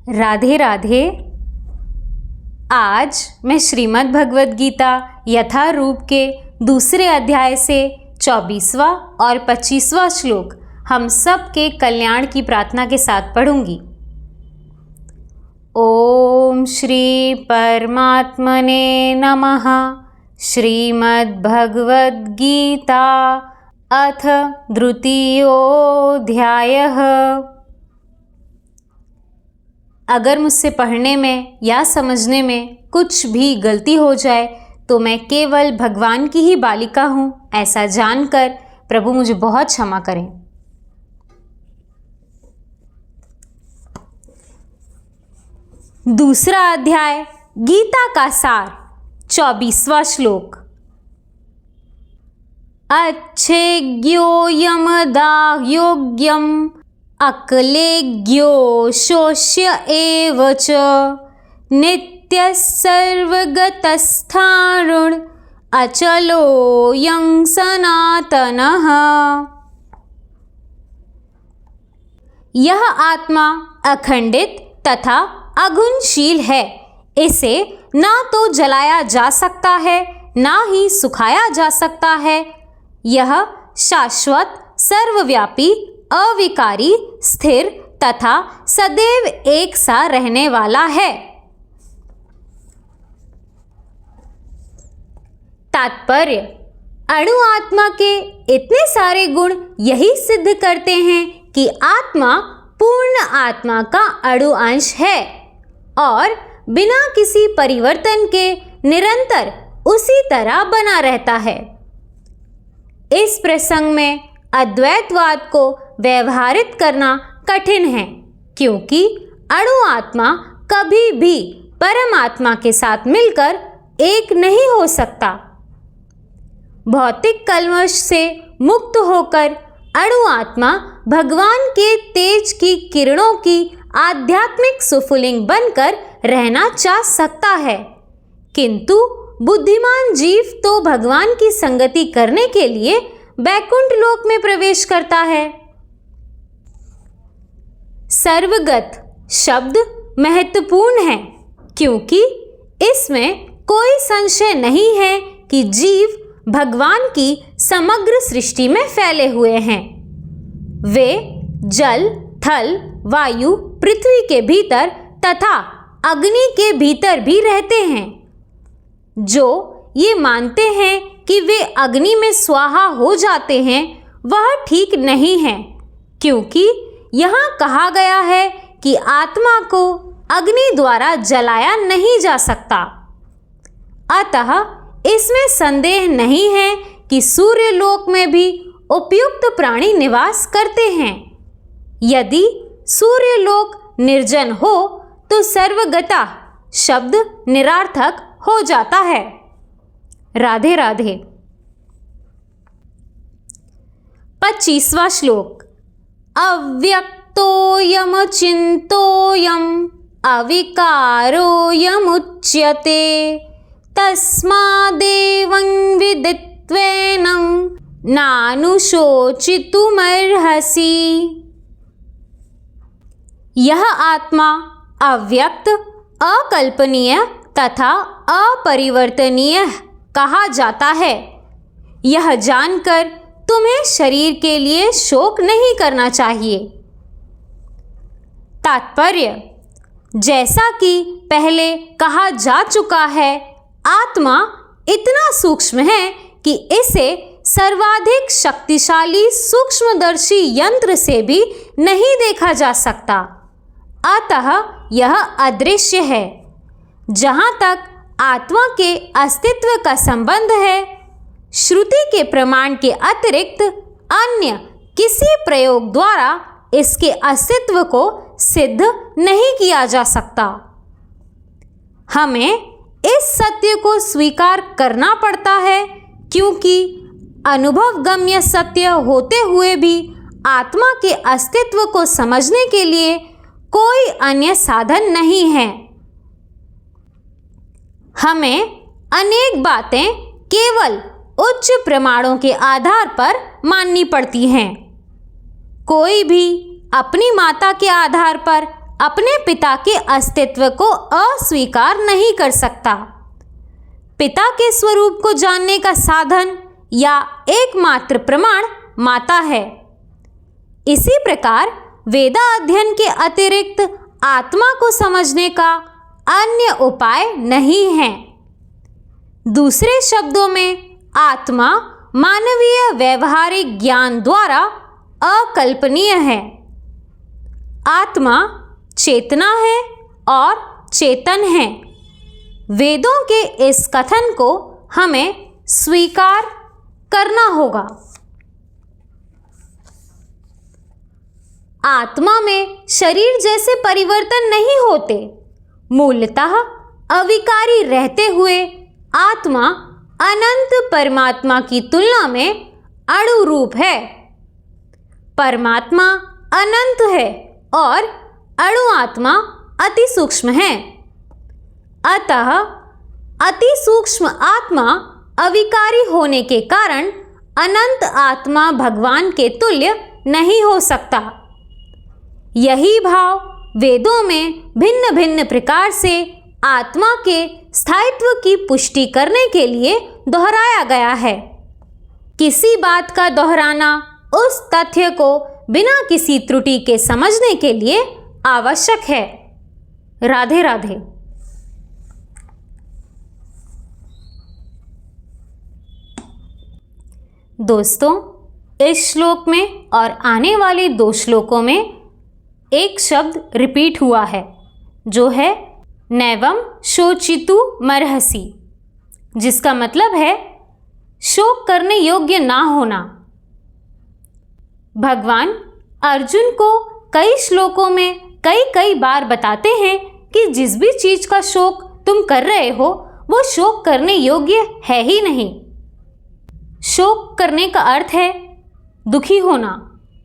राधे राधे। आज मैं श्रीमद् भगवद गीता यथारूप के दूसरे अध्याय से 24वां और 25वां श्लोक हम सब के कल्याण की प्रार्थना के साथ पढ़ूंगी। ओम श्री परमात्मने नमः। श्रीमद् भगवद गीता अथ द्वितीयोऽध्यायः। अगर मुझसे पढ़ने में या समझने में कुछ भी गलती हो जाए तो मैं केवल भगवान की ही बालिका हूँ, ऐसा जानकर प्रभु मुझे बहुत क्षमा करें। दूसरा अध्याय गीता का सार 24वां श्लोक। अच्छेज्ञोऽयमदायोग्यम् अक्लेज्ञो शोष्य एव च नित्यः सर्वगतस्थाणुर् अचलोऽयं सनातनः। यह आत्मा अखंडित तथा अगुणशील है। इसे ना तो जलाया जा सकता है, ना ही सुखाया जा सकता है। यह शाश्वत, सर्वव्यापी, अविकारी, स्थिर तथा सदैव एक सा रहने वाला है। तात्पर्य: अणु आत्मा के इतने सारे गुण यही सिद्ध करते हैं कि आत्मा पूर्ण आत्मा का अणु अंश है और बिना किसी परिवर्तन के निरंतर उसी तरह बना रहता है। इस प्रसंग में अद्वैतवाद को व्यवहारित करना कठिन है, क्योंकि अणु आत्मा कभी भी परमात्मा के साथ मिलकर एक नहीं हो सकता। भौतिक कल्मश से मुक्त होकर अणु आत्मा भगवान के तेज की किरणों की आध्यात्मिक सुफुलिंग बनकर रहना चाह सकता है, किंतु बुद्धिमान जीव तो भगवान की संगति करने के लिए वैकुंठ लोक में प्रवेश करता है। सर्वगत शब्द महत्वपूर्ण है, क्योंकि इसमें कोई संशय नहीं है कि जीव भगवान की समग्र सृष्टि में फैले हुए हैं। वे जल, थल, वायु, पृथ्वी के भीतर तथा अग्नि के भीतर भी रहते हैं। जो ये मानते हैं कि वे अग्नि में स्वाहा हो जाते हैं, वह ठीक नहीं है, क्योंकि यहाँ कहा गया है कि आत्मा को अग्नि द्वारा जलाया नहीं जा सकता। अतः इसमें संदेह नहीं है कि सूर्यलोक में भी उपयुक्त प्राणी निवास करते हैं। यदि सूर्यलोक निर्जन हो तो सर्वगता शब्द निरार्थक हो जाता है। राधे राधे। 25वां श्लोक। अव्यक्तोऽयमचिन्तोऽयम् अविकारोऽयमुच्यते तस्मादेवं विदित्वैनं नानुशोचितुमर्हसि। यह आत्मा अव्यक्त, अकल्पनीय तथा अपरिवर्तनीय कहा जाता है। यह जानकर तुम्हें शरीर के लिए शोक नहीं करना चाहिए। तात्पर्य: जैसा कि पहले कहा जा चुका है, आत्मा इतना सूक्ष्म है कि इसे सर्वाधिक शक्तिशाली सूक्ष्मदर्शी यंत्र से भी नहीं देखा जा सकता। अतः यह अदृश्य है। जहाँ तक आत्मा के अस्तित्व का संबंध है, श्रुति के प्रमाण के अतिरिक्त अन्य किसी प्रयोग द्वारा इसके अस्तित्व को सिद्ध नहीं किया जा सकता। हमें इस सत्य को स्वीकार करना पड़ता है, क्योंकि अनुभवगम्य सत्य होते हुए भी आत्मा के अस्तित्व को समझने के लिए कोई अन्य साधन नहीं है। हमें अनेक बातें केवल उच्च प्रमाणों के आधार पर माननी पड़ती हैं। कोई भी अपनी माता के आधार पर अपने पिता के अस्तित्व को अस्वीकार नहीं कर सकता। पिता के स्वरूप को जानने का साधन या एकमात्र प्रमाण माता है। इसी प्रकार वेदा अध्ययन के अतिरिक्त आत्मा को समझने का अन्य उपाय नहीं है। दूसरे शब्दों में आत्मा मानवीय व्यवहारिक ज्ञान द्वारा अकल्पनीय है। आत्मा चेतना है और चेतन है। वेदों के इस कथन को हमें स्वीकार करना होगा। आत्मा में शरीर जैसे परिवर्तन नहीं होते। मूलतः अविकारी रहते हुए आत्मा अनंत परमात्मा की तुलना में अणु रूप है। परमात्मा अनंत है और अणु आत्मा अति सूक्ष्म है। अतः अति सूक्ष्म आत्मा अविकारी होने के कारण अनंत आत्मा भगवान के तुल्य नहीं हो सकता। यही भाव वेदों में भिन्न भिन्न प्रकार से आत्मा के स्थायित्व की पुष्टि करने के लिए दोहराया गया है। किसी बात का दोहराना उस तथ्य को बिना किसी त्रुटि के समझने के लिए आवश्यक है। राधे राधे। दोस्तों, इस श्लोक में और आने वाले 2 श्लोकों में एक शब्द रिपीट हुआ है, जो है नैवम शोचितु मर्हसि, जिसका मतलब है शोक करने योग्य ना होना। भगवान अर्जुन को कई श्लोकों में कई बार बताते हैं कि जिस भी चीज का शोक तुम कर रहे हो वो शोक करने योग्य है ही नहीं। शोक करने का अर्थ है दुखी होना,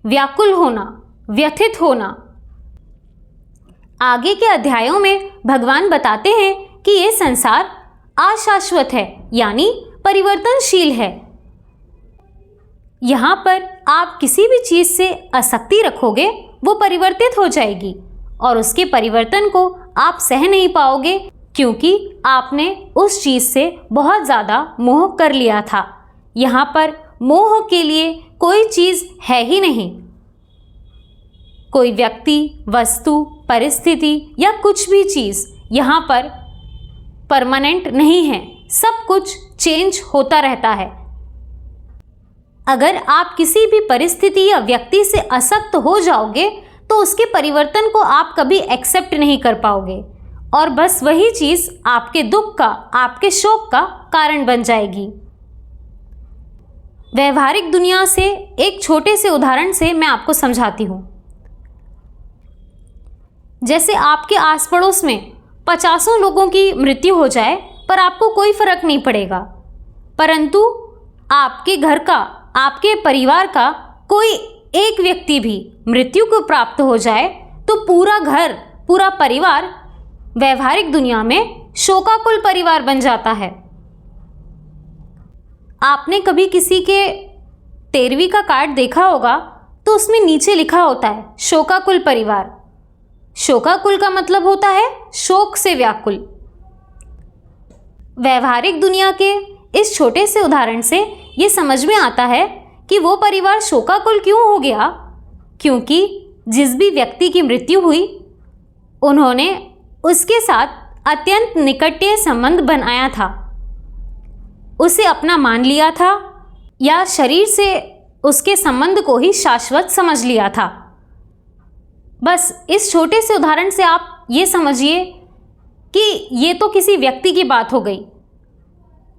व्याकुल होना, व्यथित होना। आगे के अध्यायों में भगवान बताते हैं कि यह संसार अशाश्वत है, यानी परिवर्तनशील है। यहाँ पर आप किसी भी चीज से आसक्ति रखोगे वो परिवर्तित हो जाएगी और उसके परिवर्तन को आप सह नहीं पाओगे, क्योंकि आपने उस चीज से बहुत ज्यादा मोह कर लिया था। यहाँ पर मोह के लिए कोई चीज है ही नहीं। कोई व्यक्ति, वस्तु, परिस्थिति या कुछ भी चीज यहाँ पर परमानेंट नहीं है। सब कुछ चेंज होता रहता है। अगर आप किसी भी परिस्थिति या व्यक्ति से आसक्त हो जाओगे तो उसके परिवर्तन को आप कभी एक्सेप्ट नहीं कर पाओगे और बस वही चीज आपके दुख का, आपके शोक का कारण बन जाएगी। व्यवहारिक दुनिया से एक छोटे से उदाहरण से मैं आपको समझाती हूँ। जैसे आपके आस पड़ोस में 50 लोगों की मृत्यु हो जाए पर आपको कोई फर्क नहीं पड़ेगा, परंतु आपके घर का, आपके परिवार का कोई एक व्यक्ति भी मृत्यु को प्राप्त हो जाए तो पूरा घर, पूरा परिवार व्यवहारिक दुनिया में शोकाकुल परिवार बन जाता है। आपने कभी किसी के 13वीं का कार्ड देखा होगा तो उसमें नीचे लिखा होता है शोकाकुल परिवार। शोकाकुल का मतलब होता है शोक से व्याकुल। व्यवहारिक दुनिया के इस छोटे से उदाहरण से ये समझ में आता है कि वो परिवार शोकाकुल क्यों हो गया, क्योंकि जिस भी व्यक्ति की मृत्यु हुई उन्होंने उसके साथ अत्यंत निकटतम संबंध बनाया था, उसे अपना मान लिया था या शरीर से उसके संबंध को ही शाश्वत समझ लिया था। बस इस छोटे से उदाहरण से आप ये समझिए कि ये तो किसी व्यक्ति की बात हो गई।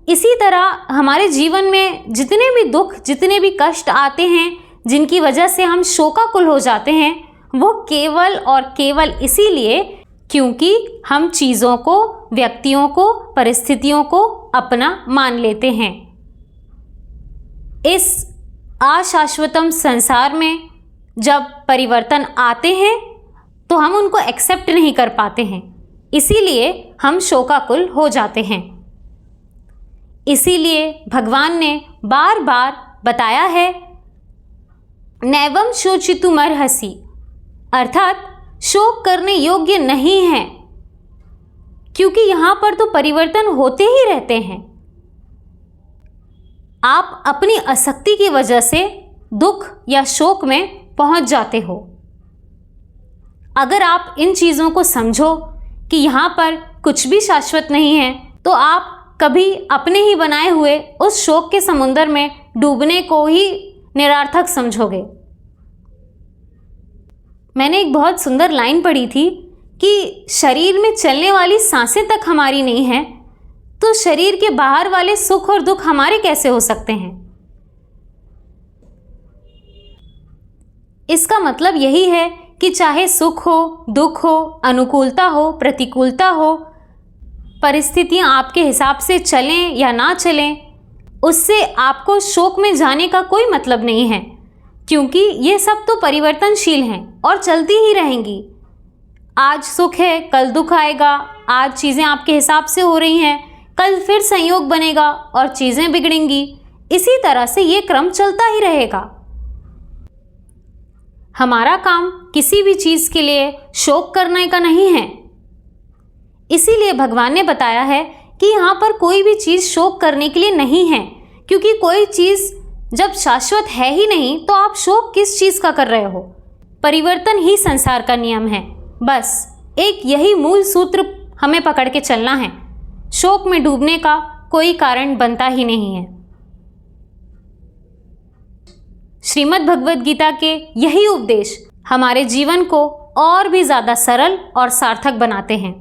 इसी तरह हमारे जीवन में जितने भी दुख, जितने भी कष्ट आते हैं, जिनकी वजह से हम शोकाकुल हो जाते हैं, वो केवल और केवल इसीलिए क्योंकि हम चीज़ों को, व्यक्तियों को, परिस्थितियों को अपना मान लेते हैं। इस अशाश्वतम संसार में जब परिवर्तन आते हैं तो हम उनको एक्सेप्ट नहीं कर पाते हैं, इसीलिए हम शोकाकुल हो जाते हैं। इसीलिए भगवान ने बार बार बताया है नैवम शोचितुमर्हसि, अर्थात शोक करने योग्य नहीं हैं, क्योंकि यहाँ पर तो परिवर्तन होते ही रहते हैं। आप अपनी आसक्ति की वजह से दुख या शोक में पहुंच जाते हो। अगर आप इन चीज़ों को समझो कि यहाँ पर कुछ भी शाश्वत नहीं है, तो आप कभी अपने ही बनाए हुए उस शोक के समुद्र में डूबने को ही निरर्थक समझोगे। मैंने एक बहुत सुंदर लाइन पढ़ी थी कि शरीर में चलने वाली सांसें तक हमारी नहीं हैं, तो शरीर के बाहर वाले सुख और दुख हमारे कैसे हो सकते हैं। इसका मतलब यही है कि चाहे सुख हो, दुख हो, अनुकूलता हो, प्रतिकूलता हो, परिस्थितियां आपके हिसाब से चलें या ना चलें, उससे आपको शोक में जाने का कोई मतलब नहीं है, क्योंकि ये सब तो परिवर्तनशील हैं और चलती ही रहेंगी। आज सुख है, कल दुख आएगा। आज चीज़ें आपके हिसाब से हो रही हैं, कल फिर संयोग बनेगा और चीज़ें बिगड़ेंगी। इसी तरह से ये क्रम चलता ही रहेगा। हमारा काम किसी भी चीज़ के लिए शोक करने का नहीं है। इसीलिए भगवान ने बताया है कि यहाँ पर कोई भी चीज़ शोक करने के लिए नहीं है, क्योंकि कोई चीज़ जब शाश्वत है ही नहीं तो आप शोक किस चीज़ का कर रहे हो। परिवर्तन ही संसार का नियम है। बस एक यही मूल सूत्र हमें पकड़ के चलना है। शोक में डूबने का कोई कारण बनता ही नहीं है। श्रीमद् भगवद गीता के यही उपदेश हमारे जीवन को और भी ज़्यादा सरल और सार्थक बनाते हैं।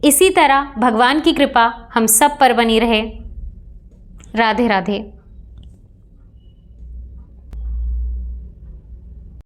इसी तरह भगवान की कृपा हम सब पर बनी रहे। राधे राधे।